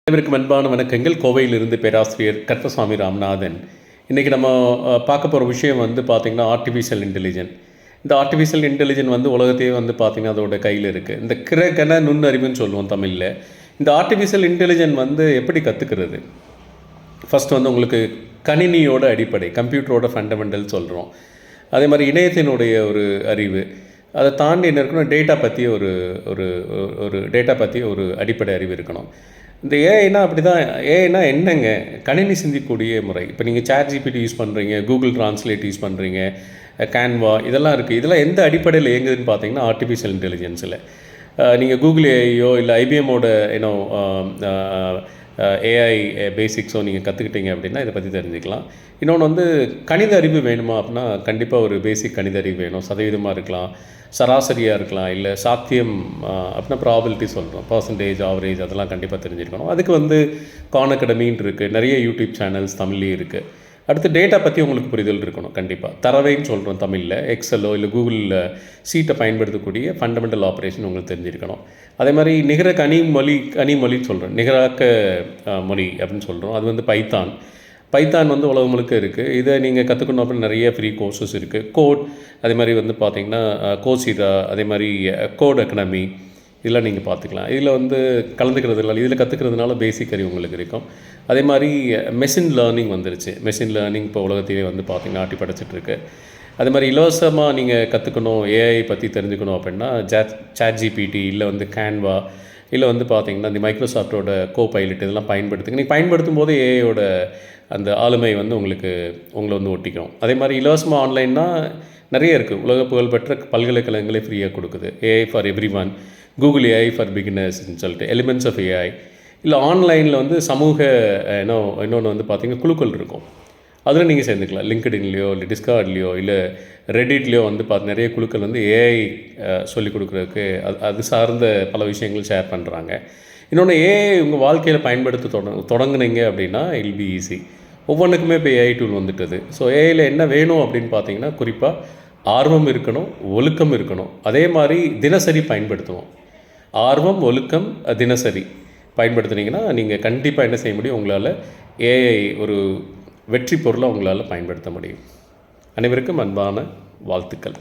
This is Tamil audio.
அனைவருக்கும் அன்பான வணக்கங்கள். கோவையிலிருந்து பேராசிரியர் கருப்பசாமி ராமநாதன். இன்றைக்கி நம்ம பார்க்க போகிற விஷயம் பார்த்திங்கன்னா ஆர்டிஃபிஷியல் இன்டெலிஜென்ஸ். இந்த ஆர்டிஃபிஷியல் இன்டெலிஜென்ஸ் உலகத்தையே பார்த்திங்கன்னா அதோட கையில் இருக்குது. இந்த கிரகண நுண்ணறிவுன்னு சொல்லுவோம் தமிழில். இந்த ஆர்டிஃபிஷியல் இன்டெலிஜென்ஸ் எப்படி கற்றுக்கிறது? ஃபஸ்ட் உங்களுக்கு கணினியோட அடிப்படை, கம்ப்யூட்டரோட ஃபண்டமெண்டல் சொல்கிறோம். அதே மாதிரி இணையத்தினுடைய ஒரு அறிவு, அதை தாண்டி என்ன இருக்கணும், டேட்டா பற்றி ஒரு டேட்டா பற்றி ஒரு அடிப்படை அறிவு இருக்கணும். இந்த ஏஐனா அப்படி தான். ஏஐனா என்னங்க? கணினி சிந்திக்கக்கூடிய முறை. இப்போ நீங்கள் ChatGPT யூஸ் பண்ணுறீங்க, கூகுள் ட்ரான்ஸ்லேட் யூஸ் பண்ணுறீங்க, கேன்வா இதெல்லாம் இருக்குது. இதெல்லாம் எந்த அடிப்படையில் இயங்குதுன்னு பார்த்தீங்கன்னா ஆர்டிஃபிஷியல் இன்டெலிஜென்ஸில். நீங்கள் கூகுள் ஏஐயோ இல்லை ஐபிஎம்மோட ஏஐ பேசிக்ஸோ நீங்கள் கற்றுக்கிட்டீங்க அப்படின்னா இதை பற்றி தெரிஞ்சுக்கலாம். இன்னொன்று கணித அறிவு வேணுமா அப்படின்னா கண்டிப்பாக ஒரு பேசிக் கணித அறிவு வேணும். சதவீதமாக இருக்கலாம், சராசரியாக இருக்கலாம், இல்லை சாத்தியம் அப்படின்னா ப்ராபபிலிட்டி சொல்கிறோம், பர்சன்டேஜ், ஆவரேஜ் அதெல்லாம் கண்டிப்பாக தெரிஞ்சிருக்கணும். அதுக்கு கான் அகாடமின்னு இருக்குது, நிறைய யூடியூப் சேனல்ஸ் தமிழ்லேயே இருக்குது. அடுத்து டேட்டா பற்றி உங்களுக்கு புரிதல் இருக்கணும். கண்டிப்பாக தரவைன்னு சொல்கிறோம் தமிழில், எக்ஸலோ இல்லை கூகுளில் சீட்டை பயன்படுத்தக்கூடிய ஃபண்டமெண்டல் ஆப்ரேஷன் உங்களுக்கு தெரிஞ்சிருக்கணும். அதே மாதிரி நிகர கனிமொழின்னு சொல்கிறோம், நிகராக்க மொழி அப்படின்னு சொல்கிறோம். அது பைத்தான் உலகம் முழுக்க இருக்குது. இதை நீங்கள் கற்றுக்கணும் அப்படின்னு நிறைய ஃப்ரீ கோர்சஸ் இருக்குது. கோட் அதே மாதிரி பார்த்திங்கன்னா கோர்சிரா, அதே மாதிரி கோட் அகாடமி இதெல்லாம் நீங்கள் பார்த்துக்கலாம். இதில் கலந்துக்கிறதுனால, இதில் கற்றுக்கிறதுனால பேசிக் அறிவு உங்களுக்கு இருக்கும். அதே மாதிரி மெஷின் லேர்னிங் வந்துருச்சு. மெஷின் லேர்னிங் இப்போ உலகத்திலே பார்த்திங்கன்னா ஆட்டி படைச்சிட்ருக்கு. அதே மாதிரி இலவசமாக நீங்கள் கற்றுக்கணும், ஏஐ பற்றி தெரிஞ்சுக்கணும் அப்படின்னா ChatGPT இல்லை கேன்வா இல்லை பார்த்திங்கன்னா இந்த மைக்ரோசாஃப்டோட கோபைலட் இதெல்லாம் பயன்படுத்துங்க. நீங்கள் பயன்படுத்தும் போது ஏஐயோட அந்த ஆளுமை உங்களை ஒட்டிக்கும். அதே மாதிரி இலவசமாக ஆன்லைன்னா நிறைய இருக்குது. உலக புகழ்பெற்ற பல்கலைக்கழகங்களே ஃப்ரீயாக கொடுக்குது. AI for everyone, Google AI for பிகினர்ஸ்ன்னு சொல்லிட்டு, எலிமெண்ட்ஸ் ஆஃப் ஏஐ. இல்லை ஆன்லைனில் சமூக இன்னொன்று பார்த்திங்கன்னா குழுக்கள் இருக்கும். அதில் நீங்கள் சேர்ந்துக்கலாம். லிங்க்டின்லையோ இல்லை டிஸ்கார்ட்லையோ இல்லை ரெடிட்லையோ நிறைய குழுக்கள் ஏஐ சொல்லிக் கொடுக்குறதுக்கு அது சார்ந்த பல விஷயங்கள் ஷேர் பண்ணுறாங்க. இன்னொன்று ஏஐ உங்கள் வாழ்க்கையில் பயன்படுத்த தொடங்குனீங்க அப்படின்னா இல் பி ஈஸி. ஒவ்வொன்றுக்குமே இப்போ ஏஐ டூல் வந்துட்டுது. ஸோ ஏஐயில் என்ன வேணும் அப்படின்னு பார்த்தீங்கன்னா குறிப்பாக ஆர்வம் இருக்கணும், ஒழுக்கம் இருக்கணும். அதே மாதிரி தினசரி பயன்படுத்துவோம். ஆர்வம், ஒழுக்கம், தினசரி பயன்படுத்துனீங்கன்னா நீங்கள் கண்டிப்பாக என்ன செய்ய முடியும், உங்களால் ஏஐ ஒரு வெற்றி பொருளை உங்களால் பயன்படுத்த முடியும். அனைவருக்கும் அன்பான வாழ்த்துக்கள்.